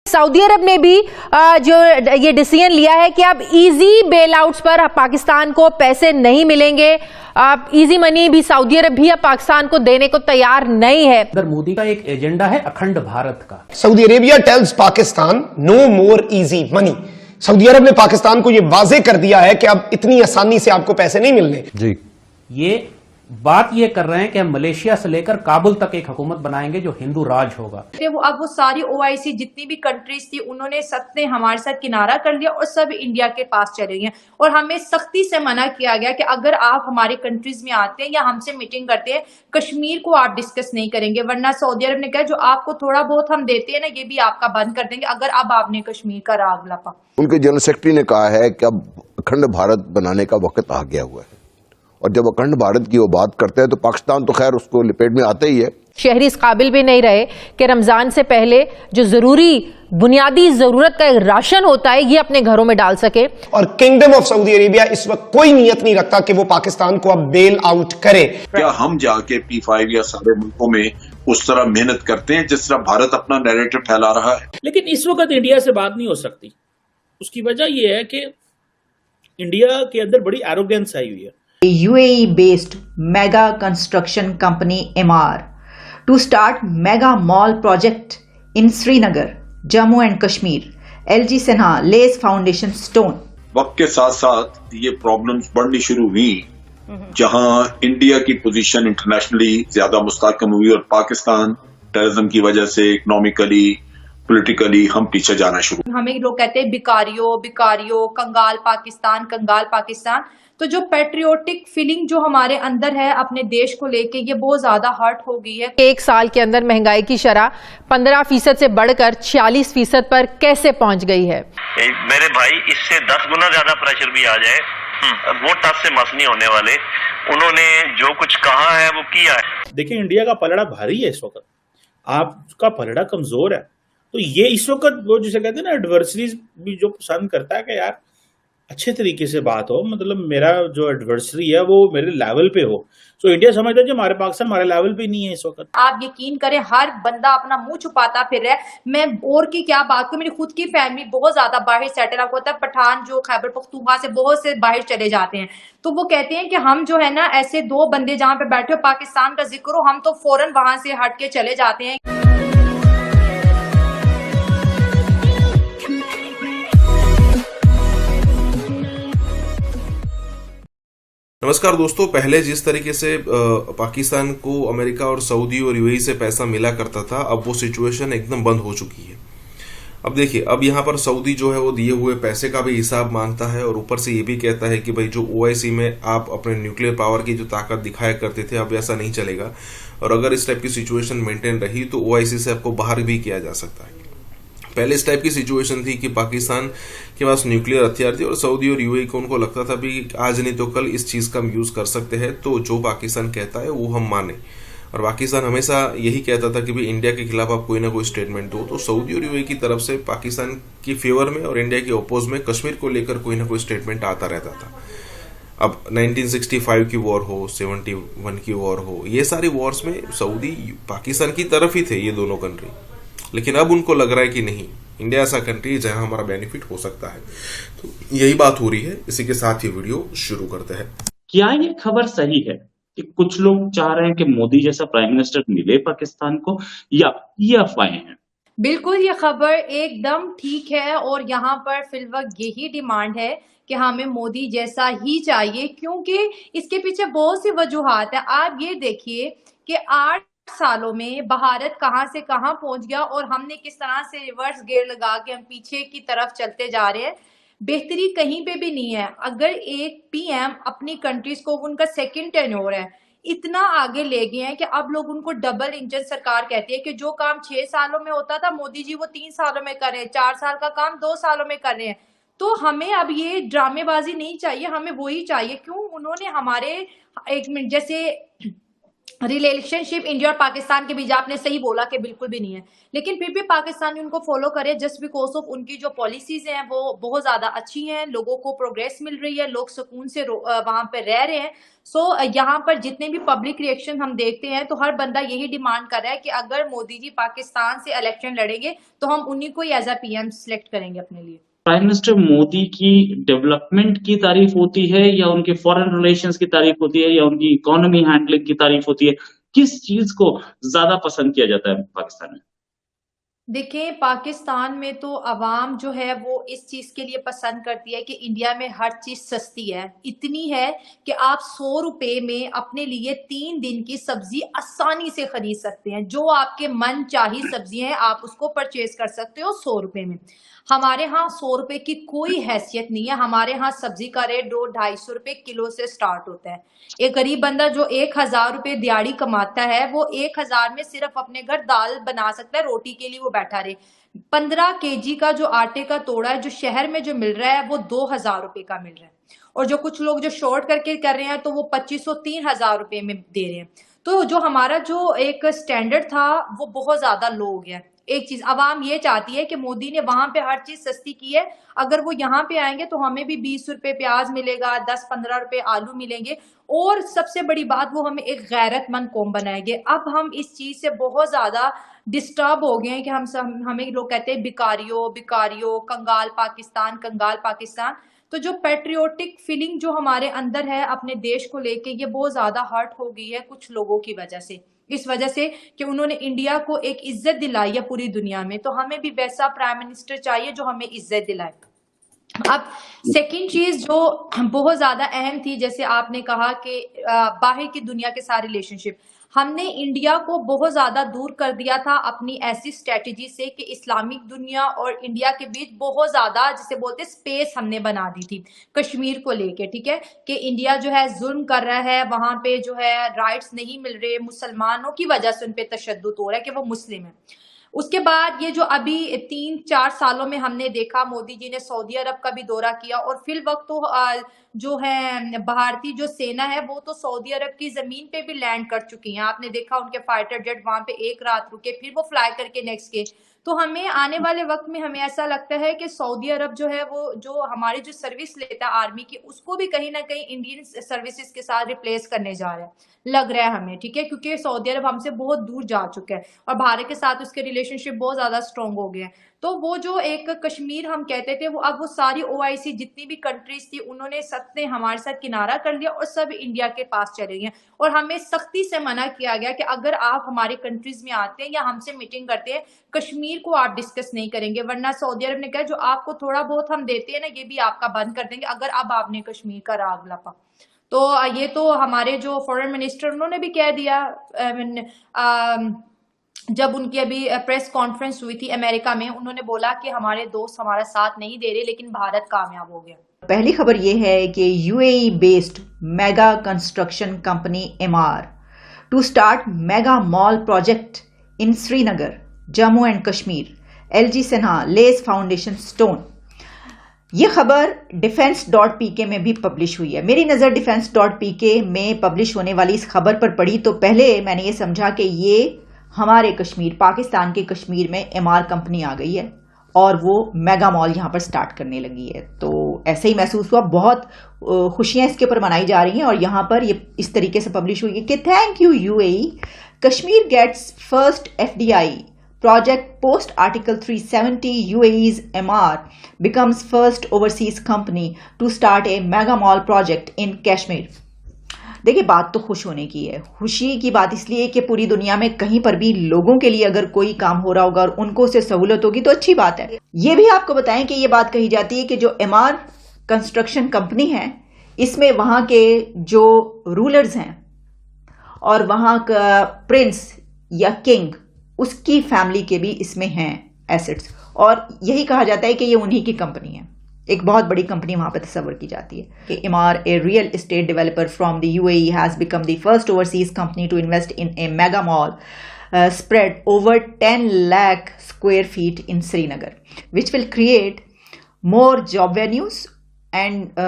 Saudi Arab ने भी जो ये डिसीजन लिया है कि अब इजी बेल आउट्स पर पाकिस्तान को पैसे नहीं मिलेंगे। इजी मनी भी सऊदी अरब भी अब पाकिस्तान को देने को तैयार नहीं है। मोदी का एक एजेंडा है अखंड भारत का। Saudi Arabia tells Pakistan no more easy money. Saudi Arab ने पाकिस्तान को यह वाजे कर दिया है कि अब इतनी आसानी से आपको पैसे नहीं मिलने। जी, ये बात ये कर रहे हैं कि हम मलेशिया से लेकर काबुल तक एक हुकूमत बनाएंगे जो हिंदू राज होगा। अब वो सारी ओआईसी जितनी भी कंट्रीज थी उन्होंने सबने हमारे साथ किनारा कर लिया और सब इंडिया के पास चले गए और हमें सख्ती से मना किया गया कि अगर आप हमारे कंट्रीज में आते हैं या हमसे मीटिंग करते हैं, कश्मीर को आप डिस्कस नहीं करेंगे, वरना सऊदी अरब ने कहा जो आपको थोड़ा बहुत हम देते हैं ना ये भी आपका बंद कर देंगे अगर अब आपने कश्मीर का राग लपा। उनके जनरल सेक्रेटरी ने कहा है कि अब अखंड भारत बनाने का वक्त आ गया हुआ है और जब अखंड भारत की वो बात करते हैं तो पाकिस्तान तो खैर उसको लपेट में आता ही है। शहरी इस काबिल भी नहीं रहे कि रमजान से पहले जो जरूरी बुनियादी जरूरत का राशन होता है ये अपने घरों में डाल सके। और किंगडम ऑफ सऊदी अरेबिया इस वक्त कोई नियत नहीं रखता कि वो पाकिस्तान को अब बेल आउट करे। क्या हम जाके P5 या सारे मुल्कों में उस तरह मेहनत करते हैं जिस तरह भारत अपना नैरेटिव फैला रहा है? लेकिन इस वक्त इंडिया से बात नहीं हो सकती। उसकी वजह यह है कि इंडिया के अंदर बड़ी एरोगेंस आई हुई है। UAE-based mega construction company Emaar to start mega mall project in Srinagar, Jammu and Kashmir. LG Sinha lays foundation stone. वक्त के साथ साथ ये प्रॉब्लम्स बढ़नी शुरू हुई जहां इंडिया की पोजीशन इंटरनेशनली ज्यादा मुस्तहकम हुई और पाकिस्तान टेररिज्म की वजह से इकोनॉमिकली पॉलिटिकली हम पीछे जाना शुरू। हमें लोग कहते हैं बिकारियो बिकारियो, कंगाल पाकिस्तान। तो जो पेट्रियोटिक फीलिंग जो हमारे अंदर है अपने देश को लेके ये बहुत ज्यादा हर्ट हो गई है। एक साल के अंदर महंगाई की शरह 15% से बढ़कर 46% पर कैसे पहुंच गई है। मेरे भाई इससे 10 गुना ज्यादा प्रेशर भी आ जाए वो टस से मस नहीं होने वाले। उन्होंने जो कुछ कहा है वो किया है। देखिए इंडिया का पलड़ा भारी है इस वक्त, आपका पलड़ा कमजोर है। तो ये इस वक्त वो जिसे कहते हैं ना एडवर्सरीज भी जो पसंद करता है कि यार अच्छे तरीके से बात हो, मतलब मेरा जो एडवर्सरी है वो मेरे लेवल पे हो। तो इंडिया समझता है कि हमारे पाकिस्तान हमारे लेवल पे नहीं है इस वक्त। आप यकीन करें हर बंदा अपना मुंह छुपाता फिर रहा है। मैं और की क्या बात करूं, मेरी खुद की फैमिली बहुत ज्यादा बाहर सेटल अप होता है। पठान जो खैबर पख्तूनख्वा से बहुत से बाहर चले जाते हैं तो वो कहते हैं कि हम जो है ना ऐसे दो बंदे जहाँ पे बैठे हो पाकिस्तान का जिक्र हो हम तो फौरन वहां से हट के चले जाते हैं। नमस्कार दोस्तों, पहले जिस तरीके से पाकिस्तान को अमेरिका और सऊदी और यूएई से पैसा मिला करता था अब वो सिचुएशन एकदम बंद हो चुकी है। अब देखिए, अब यहाँ पर सऊदी जो है वो दिए हुए पैसे का भी हिसाब मांगता है और ऊपर से ये भी कहता है कि भाई जो ओआईसी में आप अपने न्यूक्लियर पावर की जो ताकत दिखाया करते थे अब ऐसा नहीं चलेगा और अगर इस टाइप की सिचुएशन मेंटेन रही तो ओआईसी से आपको बाहर भी किया जा सकता है। पहले इस टाइप की सिचुएशन थी कि पाकिस्तान के पास न्यूक्लियर हथियार थे और सऊदी और यूएई को उनको लगता था भी आज नहीं तो कल इस चीज का हम यूज कर सकते हैं, तो जो पाकिस्तान कहता है वो हम माने। और पाकिस्तान हमेशा यही कहता था कि भाई इंडिया के खिलाफ आप कोई ना कोई स्टेटमेंट दो। तो सऊदी और यूएई की तरफ से पाकिस्तान की फेवर में और इंडिया के अपोज में कश्मीर को लेकर कोई ना कोई स्टेटमेंट आता रहता था। अब 1965 की वॉर हो, 71 की वॉर हो, ये सारी वॉर्स में सऊदी पाकिस्तान की तरफ ही थे ये दोनों कंट्री। लेकिन अब उनको लग रहा है कि नहीं, इंडिया ऐसा कंट्री है जहां हमारा बेनिफिट हो सकता है। तो यही बात हो रही है। इसी के साथ ही वीडियो शुरू करते हैं। क्या ये खबर सही है कि कुछ लोग चाह रहे हैं कि मोदी जैसा प्राइम मिनिस्टर मिले पाकिस्तान को, या ये अफवाहें हैं? बिल्कुल ये खबर एकदम ठीक है और यहाँ पर फिलवक्त यही डिमांड है कि हमें मोदी जैसा ही चाहिए, क्योंकि इसके पीछे बहुत सी वजूहात है। आप ये देखिए कि 8 सालों में भारत कहां से कहां पहुंच गया और हमने किस तरह से रिवर्स गियर लगा के हम पीछे की तरफ चलते जा रहे हैं। बेहतरी कहीं पे भी नहीं है। अगर एक पीएम अपनी कंट्रीज को, उनका सेकंड टेन्योर है, इतना आगे ले गए हैं कि अब लोग उनको डबल इंजन सरकार कहती है कि जो काम 6 सालों में होता था मोदी जी वो 3 सालों में कर रहे हैं, 4 साल का काम 2 सालों में कर रहे हैं। तो हमें अब ये ड्रामेबाजी नहीं चाहिए, हमें वही चाहिए। क्यों? उन्होंने हमारे एक मिनट जैसे रिलेशनशिप इंडिया और पाकिस्तान के बीच, आपने सही बोला कि बिल्कुल भी नहीं है, लेकिन फिर भी पाकिस्तानी उनको फॉलो करे जस्ट बिकॉज ऑफ उनकी जो पॉलिसीज हैं वो बहुत ज्यादा अच्छी हैं, लोगों को प्रोग्रेस मिल रही है, लोग सुकून से वहां पे रह रहे हैं। सो यहाँ पर जितने भी पब्लिक रिएक्शन हम देखते हैं तो हर बंदा यही डिमांड कर रहा है कि अगर मोदी जी पाकिस्तान से इलेक्शन लड़ेंगे तो हम उन्हीं को ही एज अ पीएम सिलेक्ट करेंगे अपने लिए। प्राइम मिनिस्टर मोदी की डेवलपमेंट की तारीफ होती है या उनके फॉरेन रिलेशंस की तारीफ होती है या उनकी इकोनॉमी हैंडलिंग की तारीफ होती है? किस चीज को ज्यादा पसंद किया जाता है पाकिस्तान में? देखिए, पाकिस्तान में तो अवाम जो है वो इस चीज के लिए पसंद करती है कि इंडिया में हर चीज सस्ती है, इतनी है कि आप 100 रुपए में अपने लिए 3 दिन की सब्जी आसानी से खरीद सकते हैं। जो आपके मन चाही सब्जी है आप उसको परचेज कर सकते हो 100 रुपए में। हमारे यहाँ 100 रुपए की कोई हैसियत नहीं है। हमारे यहाँ सब्जी का रेट 200-250 रुपए किलो से स्टार्ट होता है। एक गरीब बंदा जो 1000 रुपए दिहाड़ी कमाता है वो 1000 में सिर्फ अपने घर दाल बना सकता है, रोटी के लिए वो बैठा रहे। 15 केजी का जो आटे का तोड़ा है जो शहर में जो मिल रहा है वो 2000 रुपए का मिल रहा है, और जो कुछ लोग जो शॉर्ट करके कर रहे हैं तो वो 2500-3000 रुपए में दे रहे हैं। तो जो हमारा जो एक स्टैंडर्ड था वो बहुत ज्यादा लो हो गया। एक चीज अवाम ये चाहती है कि मोदी ने वहां पे हर चीज सस्ती की है, अगर वो यहाँ पे आएंगे तो हमें भी 20 रुपए प्याज मिलेगा, 10-15 रुपए आलू मिलेंगे, और सबसे बड़ी बात वो हमें एक गैरतमंद कौम बनाएंगे। अब हम इस चीज से बहुत ज्यादा डिस्टर्ब हो गए हैं कि हमें लोग कहते हैं बिकारियो बिकारियो, कंगाल पाकिस्तान। तो जो पेट्रियोटिक फीलिंग जो हमारे अंदर है अपने देश को लेके, ये बहुत ज्यादा हर्ट हो गई है कुछ लोगों की वजह से, इस वजह से कि उन्होंने इंडिया को एक इज्जत दिलाई है पूरी दुनिया में। तो हमें भी वैसा प्राइम मिनिस्टर चाहिए जो हमें इज्जत दिलाए। अब सेकंड चीज जो बहुत ज्यादा अहम थी, जैसे आपने कहा कि बाहर की दुनिया के साथ रिलेशनशिप, हमने इंडिया को बहुत ज्यादा दूर कर दिया था अपनी ऐसी स्ट्रेटेजी से कि इस्लामिक दुनिया और इंडिया के बीच बहुत ज्यादा, जिसे बोलते स्पेस हमने बना दी थी कश्मीर को लेके, ठीक है, कि इंडिया जो है जुल्म कर रहा है, वहां पे जो है राइट्स नहीं मिल रहे, मुसलमानों की वजह से उन पे तशद्दुद हो रहा है कि वो मुस्लिम है। उसके बाद ये जो अभी 3-4 सालों में हमने देखा, मोदी जी ने सऊदी अरब का भी दौरा किया, और फिल वक्त तो जो है भारतीय जो सेना है वो तो सऊदी अरब की जमीन पे भी लैंड कर चुकी है। आपने देखा उनके फाइटर जेट वहां पे एक रात रुके, फिर वो फ्लाई करके नेक्स्ट के। तो हमें आने वाले वक्त में हमें ऐसा लगता है कि सऊदी अरब जो है वो जो हमारी जो सर्विस लेता है आर्मी की, उसको भी कहीं ना कहीं इंडियन सर्विसेज के साथ रिप्लेस करने जा रहा है, लग रहा है हमें, ठीक है, क्योंकि सऊदी अरब हमसे बहुत दूर जा चुका है और भारत के साथ उसके रिलेशनशिप बहुत ज्यादा स्ट्रांग हो गए हैं। तो वो जो एक कश्मीर हम कहते थे वो अब वो सारी OIC जितनी भी कंट्रीज थी उन्होंने सब ने हमारे साथ किनारा कर लिया और सब इंडिया के पास चले गए, और हमें सख्ती से मना किया गया कि अगर आप हमारे कंट्रीज में आते हैं या हमसे मीटिंग करते हैं, कश्मीर को आप डिस्कस नहीं करेंगे, वरना सऊदी अरब ने कहा जो आपको थोड़ा बहुत हम देते हैं ना ये भी आपका बंद कर देंगे अगर अब आपने कश्मीर का राग लपा। तो ये तो हमारे जो फॉरेन मिनिस्टर उन्होंने भी कह दिया, जब उनकी अभी प्रेस कॉन्फ्रेंस हुई थी अमेरिका में, उन्होंने बोला कि हमारे दोस्त हमारा साथ नहीं दे रहे लेकिन भारत कामयाब हो गया। पहली खबर यह है कि UAE based mega construction company Emaar to start mega mall project in Srinagar, Jammu and Kashmir, LG Sinha lays foundation stone. यह खबर defense.pk में भी पब्लिश हुई है। मेरी नज़र defense.pk में पब्लिश होने वाली इस खबर पर पड़ी तो पहले मैंने ये समझा कि ये हमारे कश्मीर, पाकिस्तान के कश्मीर में एमआर कंपनी आ गई है और वो मेगा मॉल यहाँ पर स्टार्ट करने लगी है। तो ऐसे ही महसूस हुआ, बहुत खुशियाँ इसके ऊपर मनाई जा रही हैं और यहाँ पर ये इस तरीके से पब्लिश हुई है कि thank you UAE, Kashmir gets first FDI project post Article 370, UAE's MR becomes first overseas company to start a mega mall project in Kashmir। देखिए, बात तो खुश होने की है। खुशी की बात इसलिए कि पूरी दुनिया में कहीं पर भी लोगों के लिए अगर कोई काम हो रहा होगा और उनको उससे सहूलत होगी तो अच्छी बात है। ये भी आपको बताएं कि ये बात कही जाती है कि जो MR कंस्ट्रक्शन कंपनी है इसमें वहां के जो रूलर्स हैं और वहां का प्रिंस या किंग, उसकी फैमिली के भी इसमें हैं एसेट्स, और यही कहा जाता है कि ये उन्हीं की कंपनी है। एक बहुत बड़ी कंपनी वहां पर तस्वर की जाती है कि Emaar, a real estate developer from the UAE, has become the first overseas company to invest in a mega mall spread over 10 lakh square feet in Srinagar, which will create more job venues and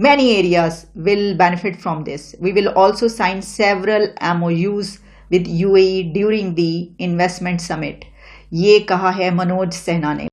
Many areas will benefit from this. We will also sign several MOUs with UAE during the investment summit. ये कहा है मनोज सिन्हा ने.